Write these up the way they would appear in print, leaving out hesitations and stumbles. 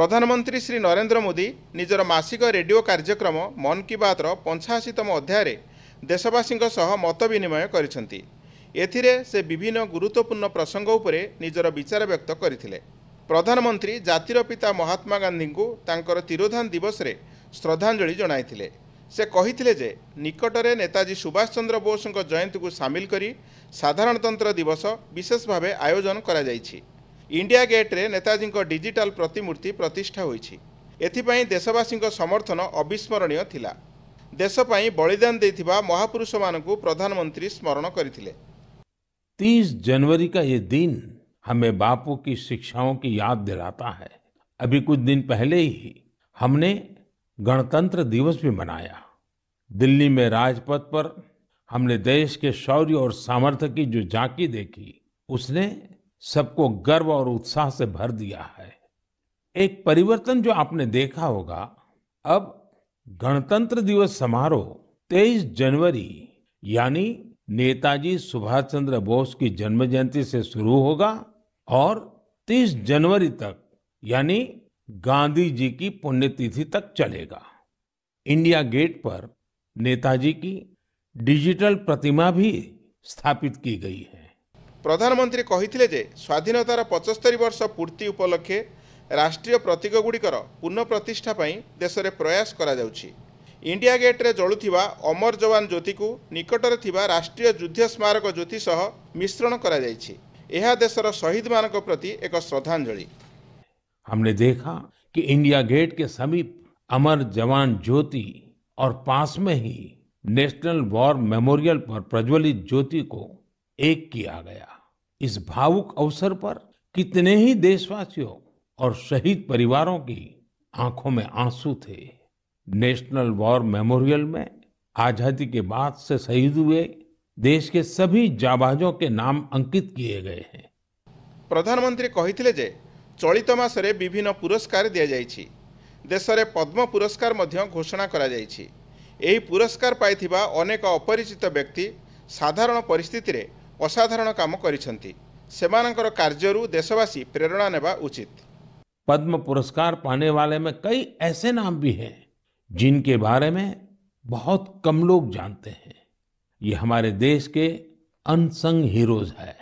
प्रधानमंत्री श्री नरेंद्र मोदी निजर मासिक रेडियो कार्यक्रम मन की बातर 85तम अध्याय देशवासी मत विनिमय करिसेंति। एथिरे से विभिन्न गुरुत्वपूर्ण प्रसंग उपरे निजर विचार व्यक्त करथिले। प्रधानमंत्री जातिर पिता महात्मा गांधी को तांकर तिरोधान दिवस रे श्रद्धांजलि जणाइथिले। से कहिथिले जे निकटरे नेताजी सुभाष चंद्र बोस जयंती को सामिल करी साधारणतंत्र दिवस विशेष भावे आयोजन करा जाइछि। इंडिया गेट रे नेताजी डिजिटल प्रतिमूर्ति प्रतिष्ठा होइछि। एथिपाई देशवासी समर्थन अविस्मरणीय थिला। देश पई बलिदान देथिबा महापुरुष मानकु प्रधानमंत्री स्मरण करथिले। 30 जनवरी का ये दिन हमें बापू की शिक्षाओं की याद दिलाता है। अभी कुछ दिन पहले ही हमने गणतंत्र दिवस भी मनाया। दिल्ली में राजपथ पर हमने देश के शौर्य और सामर्थ्य की जो झांकी देखी, उसने सबको गर्व और उत्साह से भर दिया है। एक परिवर्तन जो आपने देखा होगा, अब गणतंत्र दिवस समारोह 23 जनवरी यानी नेताजी सुभाष चंद्र बोस की जन्म जयंती से शुरू होगा और 30 जनवरी तक यानी गांधी जी की पुण्यतिथि तक चलेगा। इंडिया गेट पर नेताजी की डिजिटल प्रतिमा भी स्थापित की गई है। प्रधानमंत्री कहिथिले जे स्वाधीनतार 75 वर्ष पूर्ति उपलक्षे राष्ट्रीय प्रतीक गुड़िकर पुनः प्रतिष्ठा पई देश में प्रयास करा जाउछि। इंडिया गेट रे जळुथिबा अमर जवान ज्योति को निकटरे थिबा राष्ट्रीय युद्ध स्मारक ज्योति सह मिश्रण करा जाइछि। एहा देशर शहीद मानक प्रति एक श्रद्धांजलि। हमने देखा कि इंडिया गेट के समीप अमर जवान ज्योति और पास में ही नेशनल वॉर मेमोरियल पर प्रज्वलित ज्योति को एक किया गया। इस भावुक अवसर पर कितने ही देशवासियों और शहीद परिवारों की आंखों में आंसू थे। नेशनल वॉर मेमोरियल में आजादी के बाद से शहीद हुए देश के सभी जाबाजों के नाम अंकित किए गए हैं। प्रधानमंत्री कहिथिले जे चलित मासरे विभिन्न पुरस्कार दिया जाइछि। देश में पद्म पुरस्कार मध्य घोषणा करा जाइछि। एही पुरस्कार पाइथिबा अनेक अपरिचित व्यक्ति साधारण परिस्थिति रे असाधारण काम करिसेंति। सेमानकर कार्यरू देशवासी प्रेरणा नेबा उचित। पद्म पुरस्कार पाने वाले में कई ऐसे नाम भी हैं जिनके बारे में बहुत कम लोग जानते हैं। ये हमारे देश के अनसंग हीरोज हैं,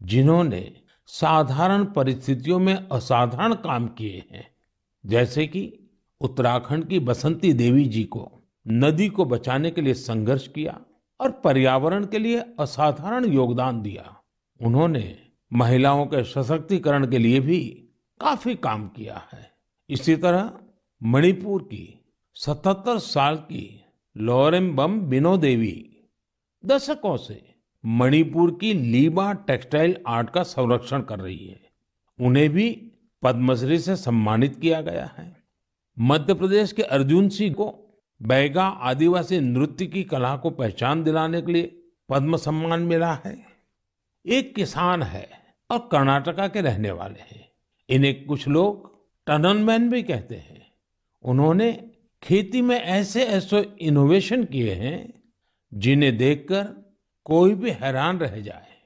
जिन्होंने साधारण परिस्थितियों में असाधारण काम किए हैं। जैसे कि उत्तराखंड की बसंती देवी जी को नदी को बचाने के लिए संघर्ष किया और पर्यावरण के लिए असाधारण योगदान दिया। उन्होंने महिलाओं के सशक्तिकरण के लिए भी काफी काम किया है। इसी तरह मणिपुर की 77 साल की लोरेम्बम बिनो देवी दशकों से मणिपुर की लीबा टेक्सटाइल आर्ट का संरक्षण कर रही है। उन्हें भी पद्मश्री से सम्मानित किया गया है। मध्य प्रदेश के अर्जुन सिंह को बैगा आदिवासी नृत्य की कला को पहचान दिलाने के लिए पद्म सम्मान मिला है। एक किसान है और कर्नाटका के रहने वाले हैं। इन्हें कुछ लोग टनल मैन भी कहते हैं। उन्होंने खेती में ऐसे ऐसे इनोवेशन किए हैं जिन्हें देखकर कोई भी हैरान रह जाए।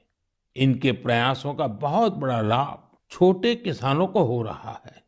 इनके प्रयासों का बहुत बड़ा लाभ छोटे किसानों को हो रहा है।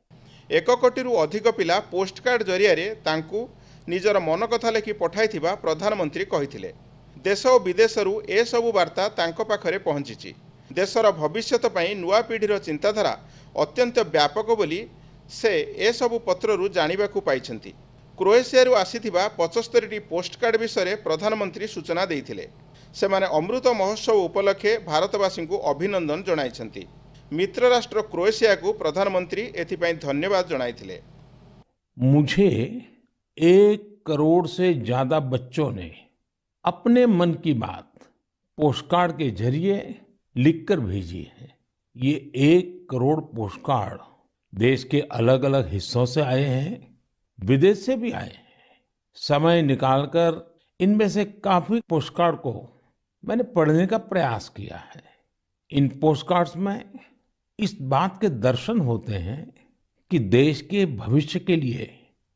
1 कोटी अधिक पिला पोस्ट कार्ड जरिया तांकू निजर मन कथा लेखि पठाइथिबा प्रधानमंत्री कहिथिले। देश और विदेशरू ए सबु वार्ता तांको पाखरे पहुंचीछि। देशर भविष्यत पई नुआ पीढ़ीर चिंताधारा अत्यंत व्यापक बोली से ए सबु पत्ररू जानिबाकू पाइछंती। क्रोएशियारू आसीथिबा 75टी पोस्ट कार्ड विषय प्रधानमंत्री सूचना देइथिले। सेमाने अमृत महोत्सव उपलक्षे भारतवासी को अभिनंदन जणाइछंती। मित्र राष्ट्र क्रोएशिया को प्रधानमंत्री एथिपाई धन्यवाद जणाइथिले। मुझे 1 करोड़ से ज्यादा बच्चों ने अपने मन की बात पोस्टकार्ड के जरिए लिखकर भेजी है। ये 1 करोड़ पोस्टकार्ड देश के अलग अलग हिस्सों से आए हैं, विदेश से भी आए हैं। समय निकालकर इनमें से काफी पोस्टकार्ड को मैंने पढ़ने का प्रयास किया है। इन पोस्टकार्ड्स में इस बात के दर्शन होते हैं कि देश के भविष्य के लिए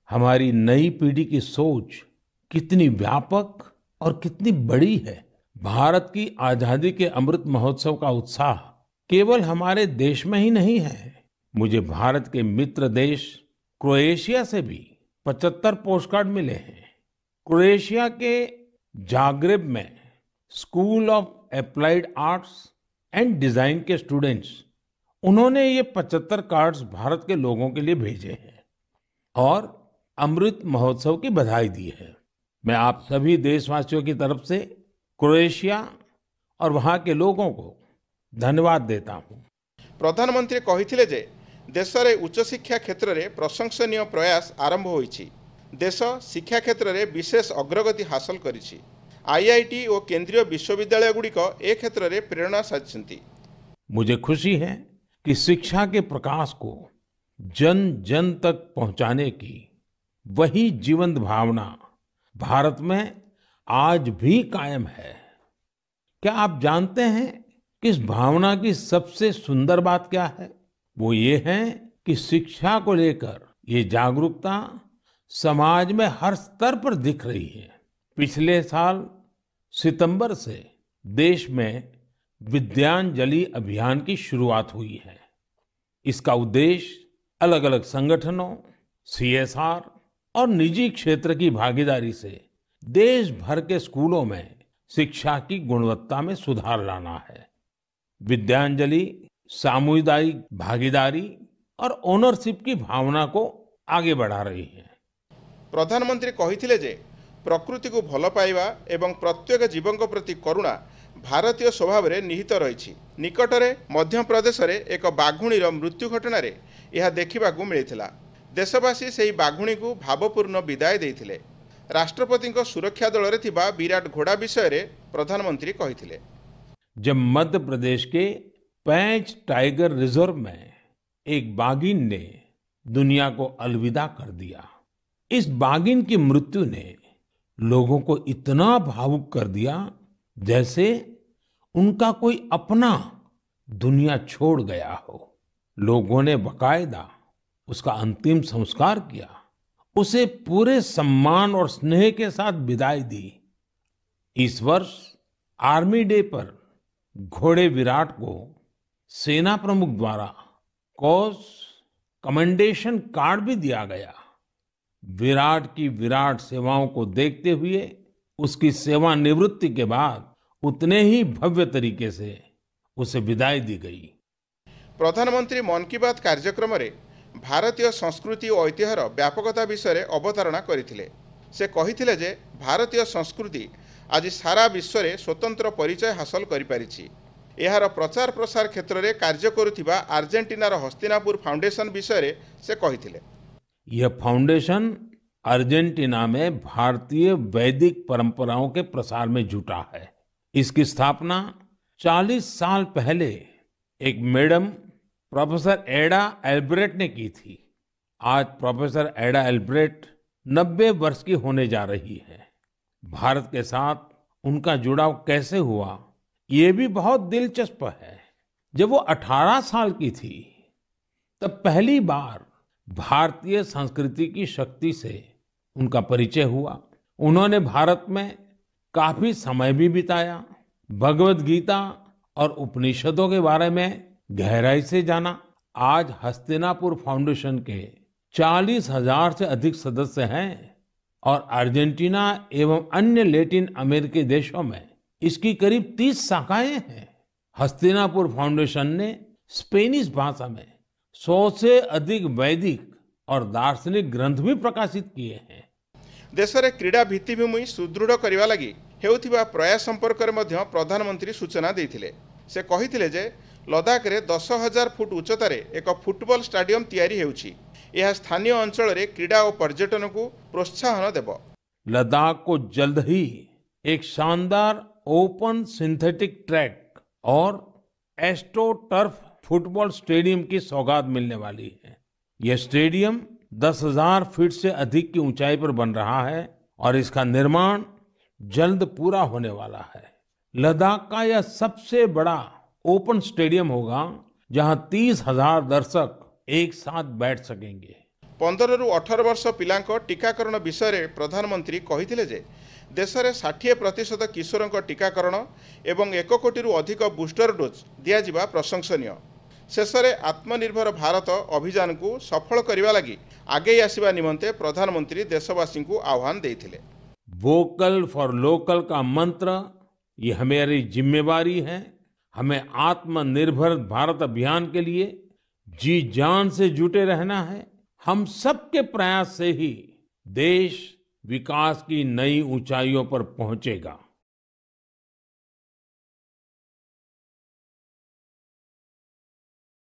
हमारी नई पीढ़ी की सोच कितनी व्यापक और कितनी बड़ी है। भारत की आजादी के अमृत महोत्सव का उत्साह केवल हमारे देश में ही नहीं है। मुझे भारत के मित्र देश क्रोएशिया से भी 75 पोस्टकार्ड मिले हैं। क्रोएशिया के जाग्रेब में school of applied arts and design के स्टूडेंट्स, उन्होंने ये 75 कार्ड्स भारत के लोगों के लिए भेजे हैं और अमृत महोत्सव की बधाई दी है। मैं आप सभी देशवासियों की तरफ से क्रोएशिया और वहाँ के लोगों को धन्यवाद देता हूँ। प्रधानमंत्री कहिथिले जे देश में उच्च शिक्षा क्षेत्र में प्रशंसनीय प्रयास आरंभ होईछि। देश शिक्षा क्षेत्र में विशेष अग्रगति हासिल करिछि। आईआईटी और केंद्रीय विश्वविद्यालय गुड़िक ए क्षेत्र में प्रेरणा साजिछन्ति। मुझे खुशी है कि शिक्षा के प्रकाश को जन जन तक पहुंचाने की वही जीवंत भावना भारत में आज भी कायम है। क्या आप जानते हैं कि इस भावना की सबसे सुंदर बात क्या है? वो ये है कि शिक्षा को लेकर ये जागरूकता समाज में हर स्तर पर दिख रही है। पिछले साल सितंबर से देश में विद्यांजलि अभियान की शुरुआत हुई है। इसका उद्देश्य अलग अलग संगठनों, सीएसआर और निजी क्षेत्र की भागीदारी से देश भर के स्कूलों में शिक्षा की गुणवत्ता में सुधार लाना है। विद्यांजलि सामुदायिक भागीदारी और ओनरशिप की भावना को आगे बढ़ा रही है। प्रधानमंत्री कहिथिले जे प्रकृति को भल पाइबा एवं प्रत्येक जीवन प्रति करुणा भारतीय स्वभाव में निहित रही। निकटरे मध्य प्रदेश में एक बाघुणीर मृत्यु घटना यह देखा मिलता। देशवासी से बाघुणी को भावपूर्ण विदाय देते। राष्ट्रपति सुरक्षा दल में विराट घोड़ा विषय में प्रधानमंत्री कहिथिले। जब मध्य प्रदेश के पैंच टाइगर रिजर्व में एक बाघिन ने दुनिया को अलविदा कर दिया, इस बाघिन की मृत्यु ने लोगों को इतना भावुक कर दिया जैसे उनका कोई अपना दुनिया छोड़ गया हो। लोगों ने बाकायदा उसका अंतिम संस्कार किया, उसे पूरे सम्मान और स्नेह के साथ विदाई दी। इस वर्ष आर्मी डे पर घोड़े विराट को सेना प्रमुख द्वारा कॉज कमेंडेशन कार्ड भी दिया गया। विराट की विराट सेवाओं को देखते हुए उसकी सेवानिवृत्ति के बाद उतने ही भव्य तरीके से उसे विदाई दी गई। प्रधानमंत्री मन की बात कार्यक्रम में भारतीय संस्कृति और ऐतिह्यर व्यापकता विषय अवतारणा करथिले। से कहिथिले जे भारतीय संस्कृति आज सारा विश्व में स्वतंत्र परिचय हासिल करि पारिछि। एहार प्रचार प्रसार क्षेत्र में कार्य करुथिबा अर्जेंटीनार हस्तिनापुर फाउंडेशन विषय से कहिथिले। यह फाउंडेशन अर्जेंटीना में भारतीय वैदिक परंपराओं के प्रसार में जुटा है। इसकी स्थापना 40 साल पहले एक मैडम प्रोफेसर एडा एल्ब्रेट ने की थी। आज प्रोफेसर एडा एल्ब्रेट 90 वर्ष की होने जा रही है। भारत के साथ उनका जुड़ाव कैसे हुआ, ये भी बहुत दिलचस्प है। जब वो 18 साल की थी तब पहली बार भारतीय संस्कृति की शक्ति से उनका परिचय हुआ। उन्होंने भारत में काफी समय भी बिताया, भगवत गीता और उपनिषदों के बारे में गहराई से जाना। आज हस्तिनापुर फाउंडेशन के 40,000 से अधिक सदस्य हैं और अर्जेंटीना एवं अन्य लैटिन अमेरिकी देशों में इसकी करीब 30 शाखाएं हैं। हस्तिनापुर फाउंडेशन ने स्पेनिश भाषा में 100 से अधिक वैदिक और दार्शनिक ग्रंथ भी प्रकाशित किए हैं। देश में क्रीड़ा भित्तिभूमि सुदृढ़ करने लगी हेउथिबा प्रयास संपर्क में प्रधानमंत्री सूचना देथिले। से कहिथिले जे लद्दाख रे 10,000 फुट उच्चतार एक फुटबॉल स्टाडियम तैयारी हेउछि। यह स्थानीय अंचल रे क्रीड़ा और पर्यटन को प्रोत्साहन देव। लद्दाख को जल्द ही एक शानदार ओपन सिंथेटिक ट्रैक और एस्ट्रो टर्फ फुटबॉल स्टेडियम की सौगात मिलने वाली है। यह स्टेडियम 10,000 फीट से अधिक की ऊंचाई पर बन रहा है और इसका निर्माण जल्द पूरा होने वाला है। लद्दाख का यह सबसे बड़ा ओपन स्टेडियम होगा जहां 30,000 दर्शक एक साथ बैठ सकेंगे। 15 रु 18 वर्ष पिलांक टीकाकरण विषय में प्रधानमंत्री कहिथिले जे देश में 60% किशोर टीकाकरण एवं 1 कोटी रु अधिक बूस्टर डोज दिया प्रशंसनीय। शेष में आत्मनिर्भर भारत अभियान को सफल करने लगी आगे आसवा निमंते प्रधानमंत्री देशवासी को आह्वान देते। वोकल फॉर लोकल का मंत्र ये हमारी जिम्मेवारी है। हमें आत्मनिर्भर भारत अभियान के लिए जी जान से जुटे रहना है। हम सबके प्रयास से ही देश विकास की नई ऊंचाइयों पर पहुंचेगा।